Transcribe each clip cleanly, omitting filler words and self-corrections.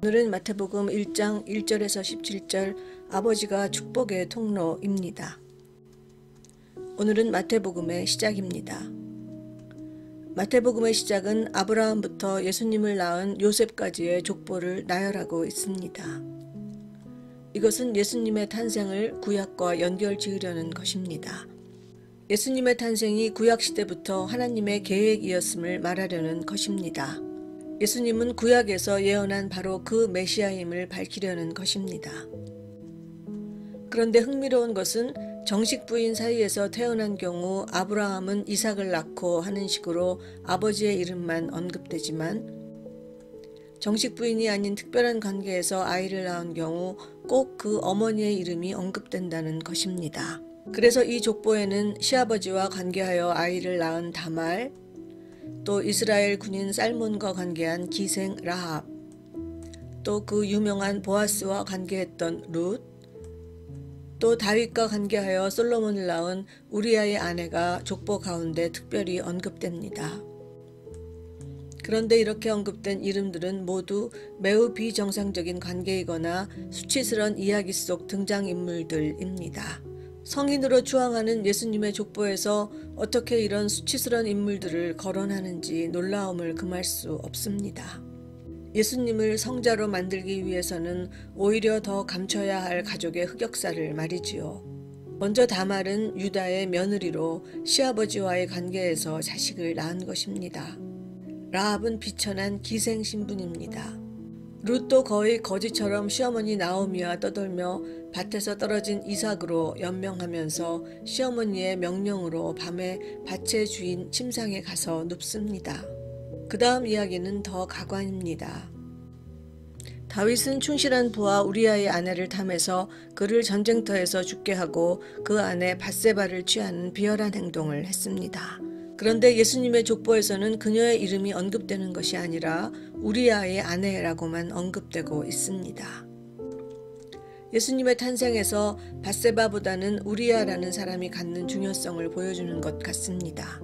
오늘은 마태복음 1장 1절에서 17절 아버지가 축복의 통로입니다. 오늘은 마태복음의 시작입니다. 마태복음의 시작은 아브라함부터 예수님을 낳은 요셉까지의 족보를 나열하고 있습니다. 이것은 예수님의 탄생을 구약과 연결 지으려는 것입니다. 예수님의 탄생이 구약시대부터 하나님의 계획이었음을 말하려는 것입니다. 예수님은 구약에서 예언한 바로 그 메시아임을 밝히려는 것입니다. 그런데 흥미로운 것은 정식 부인 사이에서 태어난 경우 아브라함은 이삭을 낳고 하는 식으로 아버지의 이름만 언급되지만 정식 부인이 아닌 특별한 관계에서 아이를 낳은 경우 꼭 그 어머니의 이름이 언급된다는 것입니다. 그래서 이 족보에는 시아버지와 관계하여 아이를 낳은 다말, 또 이스라엘 군인 살몬과 관계한 기생 라합, 또 그 유명한 보아스와 관계했던 룻, 또 다윗과 관계하여 솔로몬을 낳은 우리아의 아내가 족보 가운데 특별히 언급됩니다. 그런데 이렇게 언급된 이름들은 모두 매우 비정상적인 관계이거나 수치스러운 이야기 속 등장인물들입니다. 성인으로 추앙하는 예수님의 족보에서 어떻게 이런 수치스러운 인물들을 거론하는지 놀라움을 금할 수 없습니다. 예수님을 성자로 만들기 위해서는 오히려 더 감춰야 할 가족의 흑역사를 말이지요. 먼저 다말은 유다의 며느리로 시아버지와의 관계에서 자식을 낳은 것입니다. 라합은 비천한 기생 신분입니다. 룻도 거의 거지처럼 시어머니 나오미와 떠돌며 밭에서 떨어진 이삭으로 연명하면서 시어머니의 명령으로 밤에 밭의 주인 침상에 가서 눕습니다. 그 다음 이야기는 더 가관입니다. 다윗은 충실한 부하 우리아의 아내를 탐해서 그를 전쟁터에서 죽게 하고 그 아내 밧세바를 취하는 비열한 행동을 했습니다. 그런데 예수님의 족보에서는 그녀의 이름이 언급되는 것이 아니라 우리아의 아내라고만 언급되고 있습니다. 예수님의 탄생에서 밧세바보다는 우리아라는 사람이 갖는 중요성을 보여주는 것 같습니다.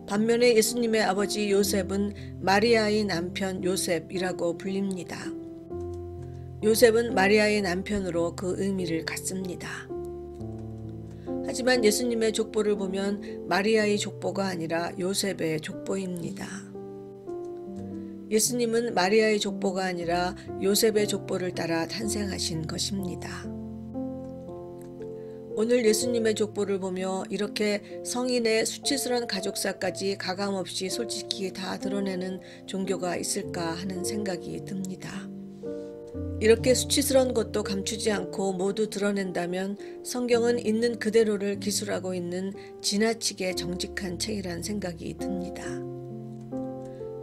반면에 예수님의 아버지 요셉은 마리아의 남편 요셉이라고 불립니다. 요셉은 마리아의 남편으로 그 의미를 갖습니다. 하지만 예수님의 족보를 보면 마리아의 족보가 아니라 요셉의 족보입니다. 예수님은 마리아의 족보가 아니라 요셉의 족보를 따라 탄생하신 것입니다. 오늘 예수님의 족보를 보며 이렇게 성인의 수치스러운 가족사까지 가감없이 솔직히 다 드러내는 종교가 있을까 하는 생각이 듭니다. 이렇게 수치스러운 것도 감추지 않고 모두 드러낸다면 성경은 있는 그대로를 기술하고 있는 지나치게 정직한 책이란 생각이 듭니다.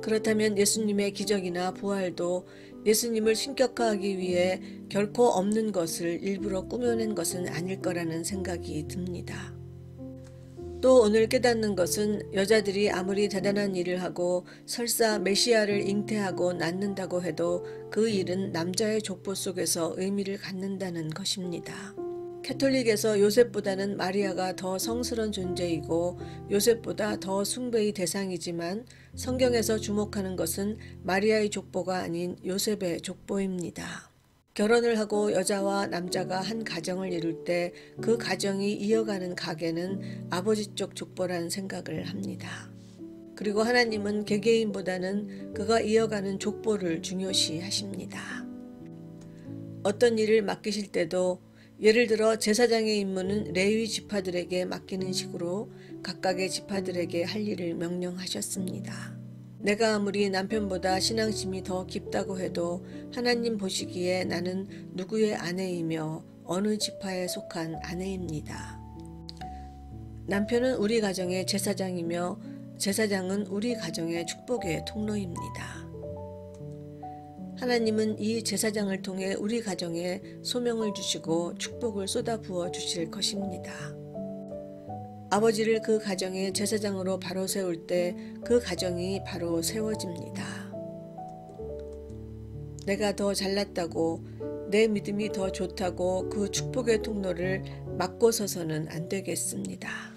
그렇다면 예수님의 기적이나 부활도 예수님을 신격화하기 위해 결코 없는 것을 일부러 꾸며낸 것은 아닐 거라는 생각이 듭니다. 또 오늘 깨닫는 것은 여자들이 아무리 대단한 일을 하고 설사 메시아를 잉태하고 낳는다고 해도 그 일은 남자의 족보 속에서 의미를 갖는다는 것입니다. 캐톨릭에서 요셉보다는 마리아가 더 성스러운 존재이고 요셉보다 더 숭배의 대상이지만 성경에서 주목하는 것은 마리아의 족보가 아닌 요셉의 족보입니다. 결혼을 하고 여자와 남자가 한 가정을 이룰 때 그 가정이 이어가는 가계는 아버지 쪽 족보라는 생각을 합니다. 그리고 하나님은 개개인보다는 그가 이어가는 족보를 중요시 하십니다. 어떤 일을 맡기실 때도 예를 들어 제사장의 임무는 레위 지파들에게 맡기는 식으로 각각의 지파들에게 할 일을 명령하셨습니다. 내가 아무리 남편보다 신앙심이 더 깊다고 해도 하나님 보시기에 나는 누구의 아내이며 어느 지파에 속한 아내입니다. 남편은 우리 가정의 제사장이며 제사장은 우리 가정의 축복의 통로입니다. 하나님은 이 제사장을 통해 우리 가정에 소명을 주시고 축복을 쏟아부어 주실 것입니다. 아버지를 그 가정의 제사장으로 바로 세울 때 그 가정이 바로 세워집니다. 내가 더 잘났다고 내 믿음이 더 좋다고 그 축복의 통로를 막고 서서는 안 되겠습니다.